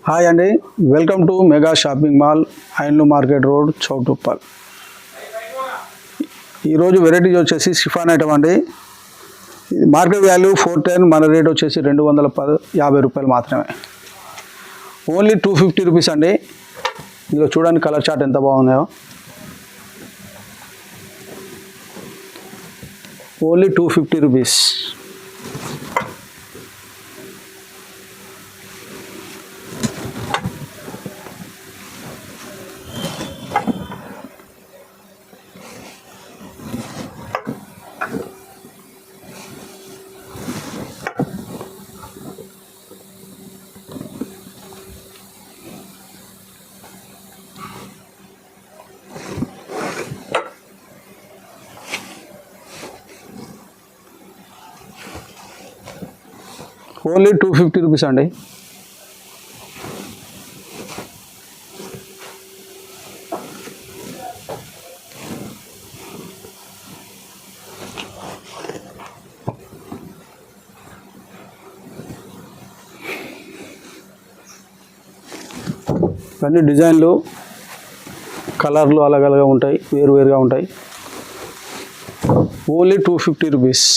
Hi అండి, welcome to mega shopping mall, ఐన్లు market road, Choutuppal. ఈరోజు వెరైటీస్ వచ్చేసి షిఫాన్ ఐటమ్ అండి. మార్కెట్ వాల్యూ 410, మన రేట్ వచ్చేసి 250 రూపాయలు మాత్రమే. ఓన్లీ 250 రూపీస్ అండి. ఇందులో చూడండి కలర్ చార్ట్ ఎంత బాగుందో. Only 250 rupees. ఓన్లీ 250 రూపీస్ అండి. అన్ని డిజైన్లు, కలర్లు అలగలగా ఉంటాయి, వేరువేరుగా ఉంటాయి. Only 250 rupees.